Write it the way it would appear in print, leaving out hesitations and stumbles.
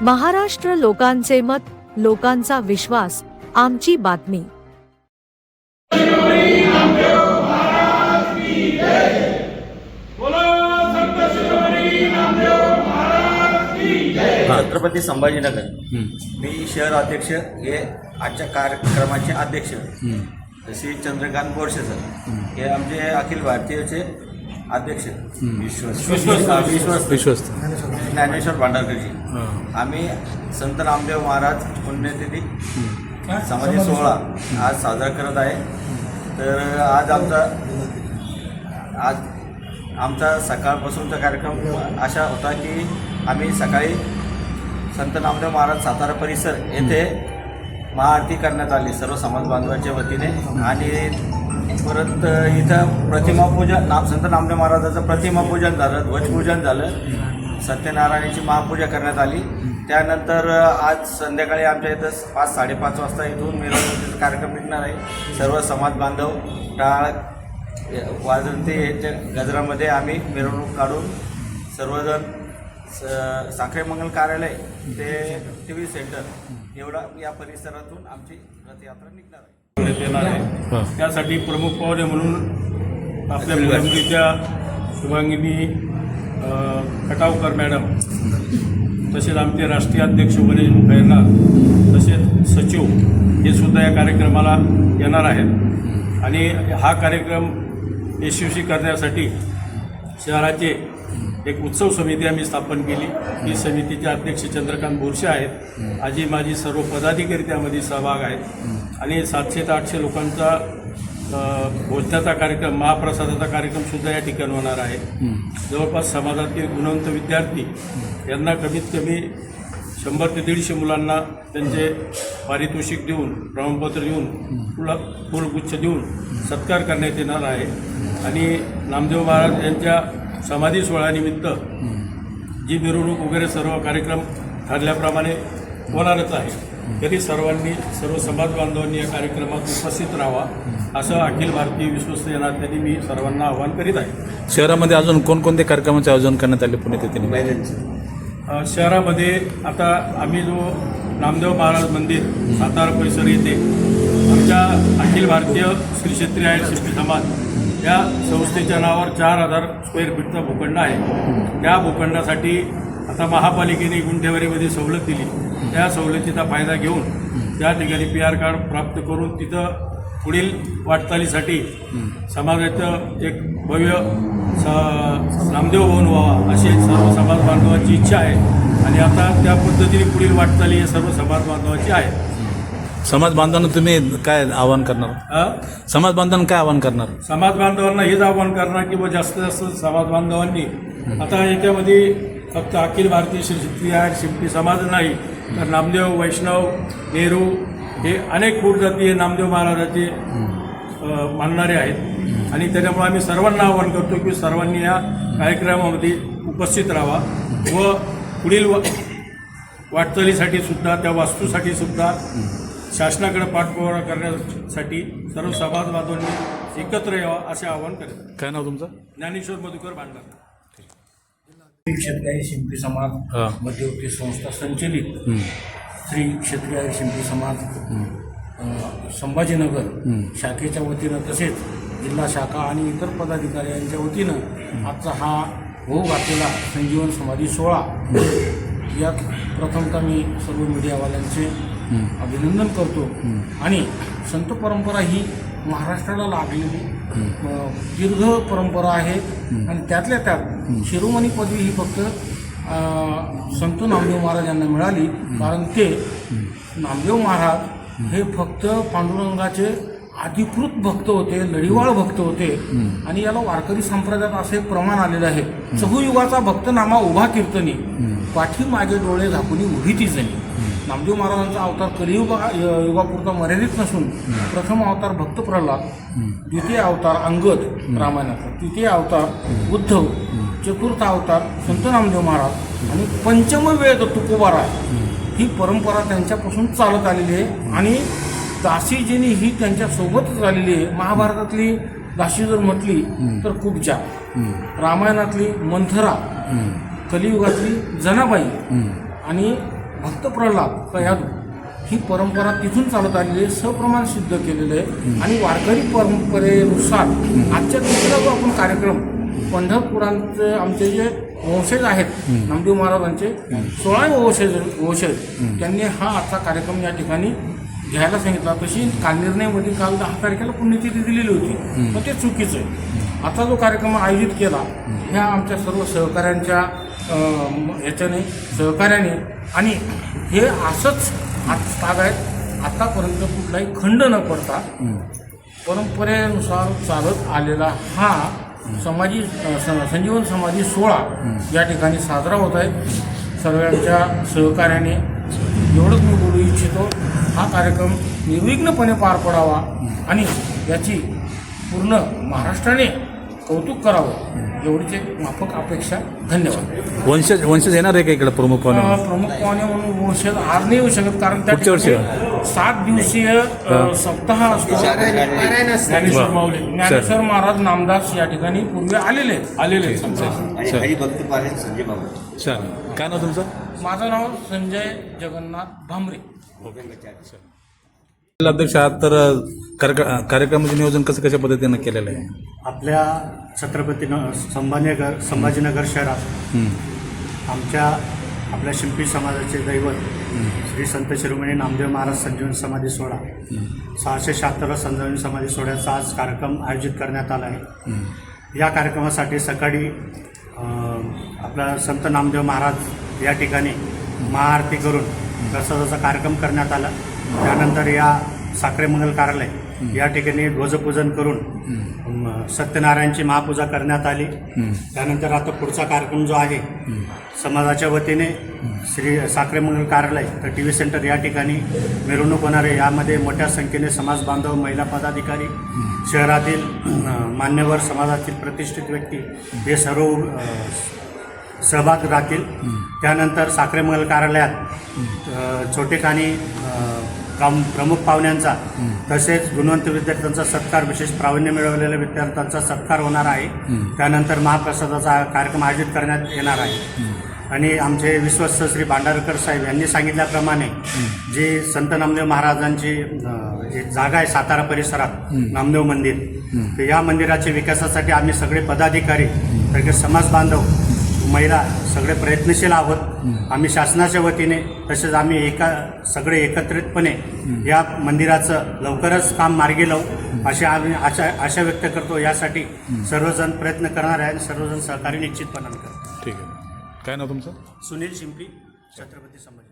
महाराष्ट्र लोकांचे मत, लोकांचा विश्वास, आमची बातमी। छत्रपती संभाजीनगर मी शहर अध्यक्ष हे आजच्या कार्यक्रमाचे अध्यक्ष श्री चंद्रकांत बोरसे सर हे आमचे अखिल भारतीयचे अध्यक्ष विश्वस्त ज्ञानेश्वर भांडारकरजी। आम्ही संत नामदेव महाराज पुण्यतिथी समाधी सोहळा आज साजरा करत आहे। तर आज आमचा सकाळपासूनचा कार्यक्रम असा होता की आम्ही सकाळी संत नामदेव महाराज सातारा परिसर येथे महाआरती करण्यात आली सर्व समाज बांधवांच्या वतीने आणि परत इथं प्रतिमापूजन संत नामदेव महाराजाचं प्रतिमापूजन झालं, ध्वजपूजन झालं, सत्यनारायणाची महापूजा करण्यात आली। त्यानंतर आज संध्याकाळी आमच्या इथं 5-5:30 वाजता इथून मिरवणुकीचा कार्यक्रम निघणार आहे। सर्व समाज बांधव टाळ वाजवते याच्या गजरामध्ये आम्ही मिरवणूक काढून सर्वजण साखरे मंगल कार्यालय ते TV सेंटर एवढा या परिसरातून आमची रथयात्रा निघणार आहे। त्यासाठी प्रमुख पाहुणे म्हणून आपल्या मुलांच्या शुभांगिनी खटावकर मॅडम, तसेच आमचे राष्ट्रीय अध्यक्ष वरील भैरनाथ, तसेच सचिव हे सुद्धा या कार्यक्रमाला येणार आहेत। आणि हा कार्यक्रम यशस्वी करण्यासाठी शहराचे एक उत्सव समिती आम्ही स्थापन केली। ही समितीचे अध्यक्ष चंद्रकांत बोरसे आहेत। आजी माझी सर्व पदाधिकारी त्यामध्ये सहभाग आहेत आणि 700 ते 800 लोकांचा भोजनाचा कार्यक्रम, महाप्रसादाचा कार्यक्रमसुद्धा या ठिकाणी होणार आहे। जवळपास समाजातील गुणवंत विद्यार्थी यांना कमीत कमी 100 ते 150 मुलांना त्यांचे पारितोषिक देऊन, प्रमाणपत्र देऊन, फुलगुच्छ देऊन सत्कार करण्यात येणार आहे। आणि नामदेव महाराज यांच्या समाधी सोहळ्यानिमित्त जी मिरवणूक वगैरे सर्व कार्यक्रम ठरल्याप्रमाणे होणारच आहे। तरी सर्व समाज बांधवांनी या कार्यक्रमात उपस्थित राहावा असं अखिल भारतीय विश्वस्त या नात्याने मी सर्वांना आवाहन करीत आहे। शहरामध्ये अजून कोणकोणते कार्यक्रमाचे आयोजन करण्यात आले पुण्यतिथीने? शहरामध्ये आता आम्ही जो नामदेव महाराज मंदिर सातारा परिसर येथे आमच्या अखिल भारतीय श्री क्षेत्रीय आयर शिल्पी समाज या संस्थेच्या नावावर 4000 स्क्वेअर फीटचा भूखंड आहे। त्या भूखंडासाठी आता महापालिकेने गुंठेवारीमध्ये सवलत दिली। त्या सवलतीचा फायदा घेऊन त्या ठिकाणी PR कार्ड प्राप्त करून तिथं पुढील वाटचालीसाठी समाजाचं एक भव्य नामदेव भवन व्हावा अशी सर्व समाज बांधवांची इच्छा आहे आणि आता त्या पद्धतीने पुढील वाटचाली हे सर्व समाज बांधवांची आहे। समाज बांधवांना तुम्ही काय आवाहन करणार? समाज बांधवांना काय आवाहन करणार? समाज बांधवांना हेच आवाहन करणार की जास्तीत जास्त समाज बांधवांनी आता याच्यामध्ये फक्त अखिल भारतीय श्री क्षेत्रीय आयर शिल्पी समाज नाही तर नामदेव, वैष्णव, नेहरू हे अनेक फूटजाती नामदेव महाराजाचे मानणारे आहेत। आणि त्याच्यामुळे आम्ही सर्वांना आवाहन करतो की सर्वांनी या कार्यक्रमामध्ये उपस्थित राहावा व पुढील वाटचालीसाठी सुद्धा, त्या वास्तूसाठी सुद्धा शासनाकडे पाठपुरावा करण्यासाठी सर्व समाज बांधवांनी एकत्र यावं असे आवाहन करेल। काय नाव तुमचं? ज्ञानेश्वर मधुकर भांडारकर। क्षेत्रीय शिंपी समाज मध्यवर्ती संस्था संचलित श्री क्षेत्रीय शिंपी समाज संभाजीनगर शाखेच्या वतीनं तसेच जिल्हा शाखा आणि इतर पदाधिकारी यांच्या वतीनं आजचा हा होऊ घातलेला संजीवन समाधी सोहळा यात प्रथमतः मी सर्व मीडियावाल्यांचे अभिनंदन करतो। आणि संत परंपरा ही महाराष्ट्राला लागलेली दीर्घ परंपरा आहे आणि त्यातल्या त्यात शिरोमणी पदवी ही फक्त संत नामदेव महाराज यांना मिळाली, कारण ते नामदेव महाराज हे फक्त पांडुरंगाचे अधिकृत भक्त होते, लढीवाळ भक्त होते आणि याला वारकरी संप्रदायात असे प्रमाण आलेले आहे, चहुयुगाचा भक्तनामा उभा कीर्तनी, पाठीमागे डोळे झाकुनी उभी ती जणी। नामदेव महाराजांचा अवतार कलियुगापुरता मर्यादित नसून प्रथम अवतार भक्त प्रल्हाद, द्वितीय अवतार अंगद रामायणाचा, तृतीय अवतार उद्धव, चतुर्थ अवतार संत नामदेव महाराज आणि पंचम वेद तुकोबाराय ही परंपरा त्यांच्यापासून चालत आलेली आहे। आणि दासीजीनी ही त्यांच्यासोबतच आलेली आहे। महाभारतातली दासी जर म्हटली तर कुब्जा, रामायणातली मंथरा, कलियुगातली जनाबाई आणि भक्त प्रल्हाद कयादू ही परंपरा तिथून चालत आलेली आहे, सप्रमाण सिद्ध केलेलं आहे. आणि वारकरी परंपरेनुसार आजच्या दुसरा जो आपण कार्यक्रम पंढरपुरांचे आमचे जे वंशज आहेत नामदेव महाराजांचे 16 वंशज त्यांनी हा आजचा कार्यक्रम या ठिकाणी घ्यायला सांगितला. तशी काल निर्णयामध्ये काल 10 तारखेला पुण्यतिथी दिलेली होती, पण ते चुकीचं आहे. आता जो कार्यक्रम आयोजित केला ह्या आमच्या सर्व सहकाऱ्यांच्या ह्याच्याने सहकार्याने, आणि हे असंच तागायत आतापर्यंत कुठलाही खंड न पडता परंपरेनुसार चालत आलेला हा संजीवन समाधी सोहळा या ठिकाणी साजरा होत आहे. सर्वांच्या सहकार्याने एवढंच मी बोलू इच्छितो, हा कार्यक्रम निर्विघ्नपणे पार पडावा आणि याची पूर्ण महाराष्ट्राने कौतुक करावं एवढीच एक माफक अपेक्षा. धन्यवाद. वंशज येणार आहे का इकडे प्रमुख पाहुणे? प्रमुख पाहुणे म्हणून वंशज आज नाही येऊ शकत, कारण त्या पुढच्या वर्षी ठिकाणी 7 दिवसीय सप्ताह असतो. ज्ञानेश्वर माऊली ज्ञानेश्वर महाराज नामदास या ठिकाणी पूर्वी आलेले आहेत. चालेल. काय नाव तुमचं? माझं नाव संजय जगन्नाथ भांबरे. अध्यक्ष आहात, तर कार्यक्रमाचे नियोजन कशा पद्धतीनं केलेलं आहे? आपल्या छत्रपती संभाजीनगर शहरात आपल्या शिंपी समाजाचे दैवत श्री संत शिरोमणी नामदेव महाराज संजीवन समाधी सोहळा 676 संजीवन समाधी सोहळ्याचा आज कार्यक्रम आयोजित करण्यात आला आहे. या कार्यक्रमासाठी सकाळी आपला संत नामदेव महाराज या ठिकाणी महाआरती करून प्रसादाचा कार्यक्रम करण्यात आला. त्यानंतर या साखरे मंगल कार्यालय या ठिकाणी ध्वजपूजन करून सत्यनारायणची महापूजा करण्यात आली. त्यानंतर आता पुढचा कार्यक्रम जो आहे समाजाच्या वतीने श्री साखरे मंगल कार्यालय तर TV सेंटर या ठिकाणी मिरवणूक होणार आहे. यामध्ये मोठ्या संख्येने समाज बांधव, महिला पदाधिकारी, शहरातील मान्यवर, समाजातील प्रतिष्ठित व्यक्ती हे सर्व सहभाग राहतील. त्यानंतर साखरे मंगल कार्यालयात छोटेखानी प्रमुख पाहुण्यांचा तसेच गुणवंत विद्यार्थ्यांचा सत्कार, विशेष प्रावीण्य मिळवलेल्या विद्यार्थ्यांचा सत्कार होणार आहे. त्यानंतर महाप्रसादाचा कार्यक्रम आयोजित करण्यात येणार आहे. आणि आमचे विश्वस्त श्री भांडारकर साहेब यांनी सांगितल्याप्रमाणे जे संत नामदेव महाराजांची एक जागा आहे सातारा परिसरात नामदेव मंदिर, तर या मंदिराच्या विकासासाठी आम्ही सगळे पदाधिकारी, सगळे समाज बांधव, महिला सगळे प्रयत्नशील आहोत. आम्ही शासनाच्या वतीने तसेच आम्ही सगळे एकत्रितपणे या मंदिराचं लवकरच काम मार्गी लावू अशी आम्ही आशा व्यक्त करतो. यासाठी सर्वजण प्रयत्न करणार आहे आणि सर्वजण सहकार्य निश्चितपणे करतो. ठीक आहे. काय नाव तुमचं? सुनील शिंपी, छत्रपती संभाजी.